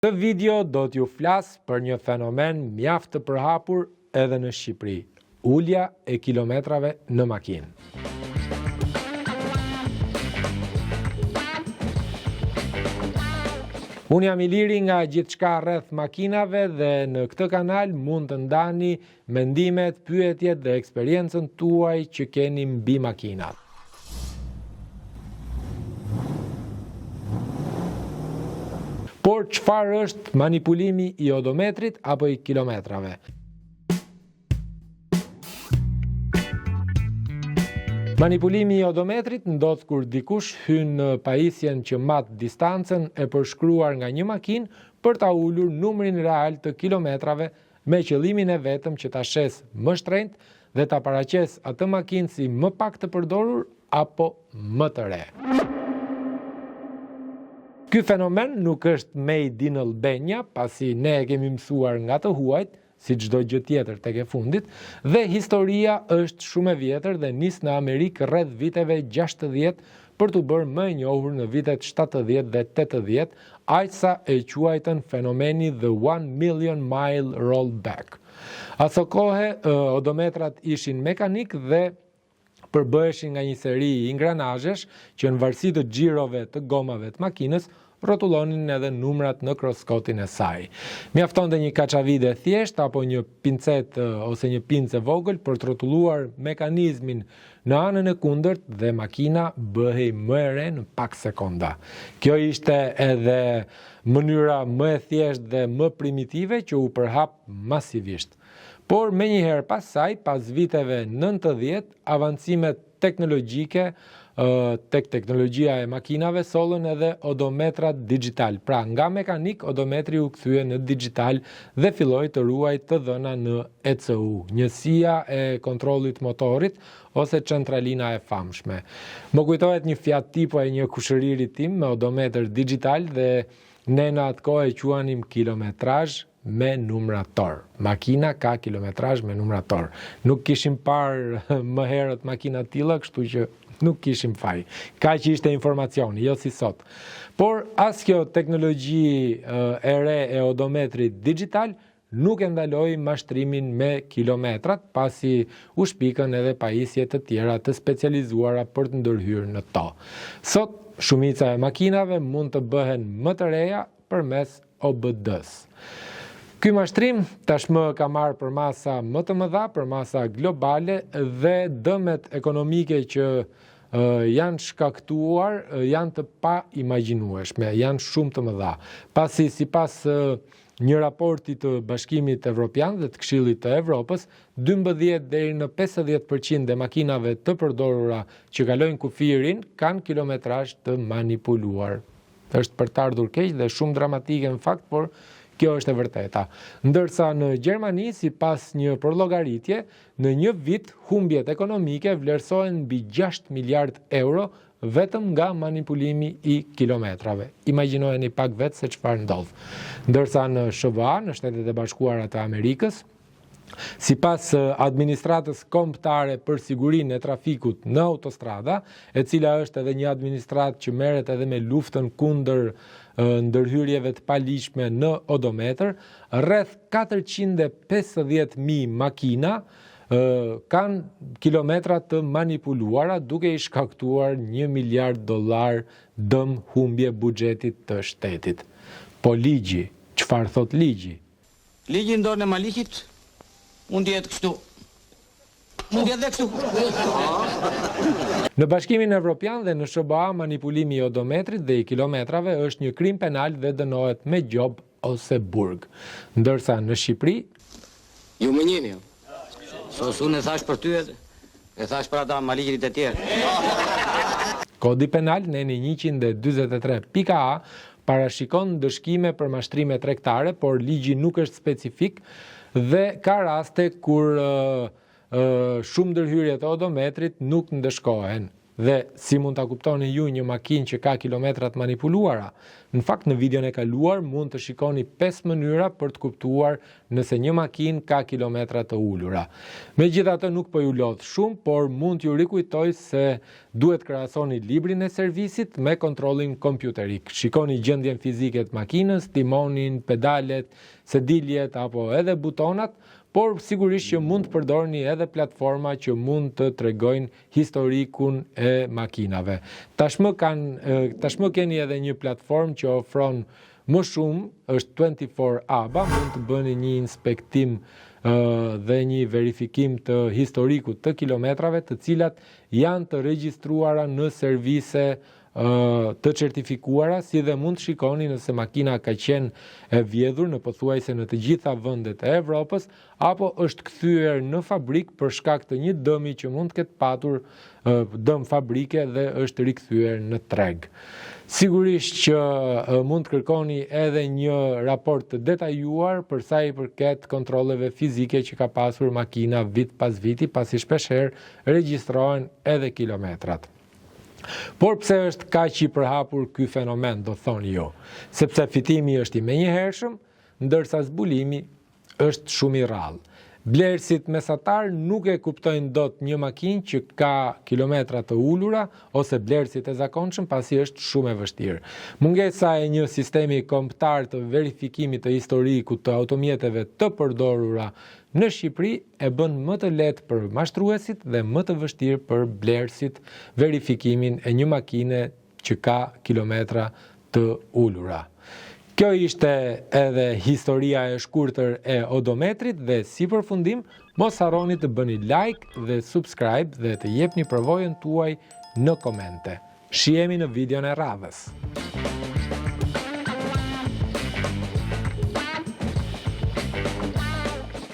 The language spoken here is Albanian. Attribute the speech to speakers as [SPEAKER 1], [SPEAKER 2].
[SPEAKER 1] Këtë video do t'ju flas për një fenomen mjaft të përhapur edhe në Shqipëri, ulja e kilometrave në makinë. Unë jam i liri nga gjithçka rreth makinave dhe në këtë kanal mund të ndani mendimet, pyetjet dhe eksperiencën tuaj që keni mbi makinat. Por çfarë është manipulimi i odometrit apo i kilometrave? Manipulimi i odometrit ndodh kur dikush hyn në pajisjen që mat distancën e përshkruar nga një makinë për ta ulur numrin real të kilometrave me qëllimin e vetëm që ta shes më shtrenjtë dhe ta paraqes atë makinë si më pak të përdorur apo më të re. Ky fenomen nuk është made in Albania, pasi ne e kemi mësuar nga të huajt, si çdo gjë tjetër tek e fundit, dhe historia është shumë e vjetër dhe nis në Amerikë rreth viteve 60 për t'u bërë më e njohur në vitet 70 dhe 80, aq sa e quajtën fenomeni The 1 Million Mile Rollback. Ato kohë odometrat ishin mekanik dhe përbëheshin nga një seri ingranazhesh që në varësi të xhirove të gomave të makinës rrotullonin edhe numrat në kroskotin e saj. Mjaftonte një kaçavide thjesht apo një pincet ose një pincë vogël për të rrotulluar mekanizmin në anën e kundërt dhe makina bëhej më e re në pak sekonda. Kjo ishte edhe mënyra më e thjeshtë dhe më primitive që u përhap masivisht. Por menjëherë pas saj, pas viteve 90, avancimet teknologjike tek teknologjia e makinave sollën edhe odometrat digital. Pra nga mekanik, odometri u kthye në digital dhe filloi të ruajë të dhëna në ECU, njësia e kontrollit motorit ose centralina e famshme. Më kujtohet një Fiat Tipo e një kushëriri tim me odometër digital dhe ne në atë kohë e quanim kilometrazh me numrator. Makina ka kilometrazh me numrator. Nuk kishim parë më herët makina tilla, kështu që nuk kishim faj. Kaq ishte informacioni, jo si sot. Por as kjo teknologji e re e odometrit digital nuk e ndaloi mashtrimin me kilometrat, pasi u shpikën edhe pajisje të tjera të specializuara për të ndërhyrë në to. Sot shumica e makinave mund të bëhen më të reja përmes OBD-s. Ky mashtrim tashmë ka marrë përmasa më të mëdha, përmasa globale dhe dëmet ekonomike që janë shkaktuar janë të pa imagjinueshme, janë shumë të mëdha. Pasi sipas një raporti të Bashkimit Evropian dhe të Këshillit të Evropës, 12 deri në 50% e makinave të përdorura që kalojnë kufirin kanë kilometrazh të manipuluar. Është për të ardhur keq dhe shumë dramatike në fakt, por kjo është e vërteta. Ndërsa në Gjermani, sipas një përllogaritje, në një vit humbjet ekonomike vlerësohen mbi 6 miliard euro vetëm nga manipulimi i kilometrave. Imagjinojeni pak vetë se çfarë ndodh. Ndërsa në SBA, në Shtetet e Bashkuara të Amerikës, sipas administratës kombëtare për sigurinë e trafikut në autostrada, e cila është edhe një administratë që merret edhe me luftën kundër ndërhyrjeve të paligjshme në odometër, rreth 450.000 makina kanë kilometra të manipuluara, duke i shkaktuar $1 miliard dëm humbje buxhetit të shtetit. Po ligji, çfarë thot ligji?
[SPEAKER 2] Ligji në dorën e Malikit mund të jetë kështu. Mund të jetë kështu.
[SPEAKER 1] Në Bashkimin Evropian dhe në SBA, manipulimi i odometrit dhe i kilometrave është një krim penal dhe dënohet me gjob ose burg. Ndërsa në Shqipëri,
[SPEAKER 2] Ju më njeni. Sos unë e thash për ty e thash për ata Malikit e tjerë.
[SPEAKER 1] Kodi penal neni 143.a parashikon dëshkime për mashtrime tregtare, por ligji nuk është specifik dhe ka raste kur shumë ndërhyrje të odometrit nuk ndëshkohen Dhe si mund ta kuptoni ju një makinë që ka kilometrat manipuluara? Në fakt, në videon e kaluar mund të shikoni 5 mënyra për të kuptuar nëse një makinë ka kilometra të ulura. Megjithatë nuk po ju lodh shumë, por mund t'ju rikujtoj se duhet krahasoni librin e servisit me kontrollin kompjuterik. Shikoni gjendjen fizike të makinës, timonin, pedalet, sediljet apo edhe butonat, por sigurisht që mund të përdorni edhe platforma që mund të tregojnë historikun e makinave. Tashmë keni edhe një platformë që ofron më shumë, është 24 ABA, mund të bëni një inspektim dhe një verifikim të historikut të kilometrave të cilat janë të regjistruara në servise të certifikuara, si dhe mund të shikoni nëse makina ka qenë e vjedhur në pothuajse në të gjitha vendet e Evropës, apo është kthyer në fabrik për shkak të një dëmi që mund të ketë patur dëm fabrike dhe është rikthyer në treg. Sigurisht që mund të kërkoni edhe një raport të detajuar për sa i përket kontrolleve fizike që ka pasur makina vit pas viti, pasi shpeshherë regjistrohen edhe kilometrat. Por pse është kaq i përhapur ky fenomen, do thoni ju? Sepse fitimi është i menjëhershëm, ndërsa zbulimi është shumë i rrallë. Blerësit mesatar nuk e kuptojnë dot një makinë që ka kilometra të ulura ose blerësit e zakonshëm, pasi është shumë e vështirë. Mungesa e një sistemi kombëtar të verifikimit të historikut të automjeteve të përdorura në Shqipëri e bën më të lehtë për mashtruesit dhe më të vështirë për blerësit verifikimin e një makine që ka kilometra të ulura. Kjo ishte edhe historia e shkurtër e odometrit dhe si përfundim, mos harroni të bëni like dhe subscribe dhe të jepni përvojën tuaj në komente. Shihemi në videon e radhës.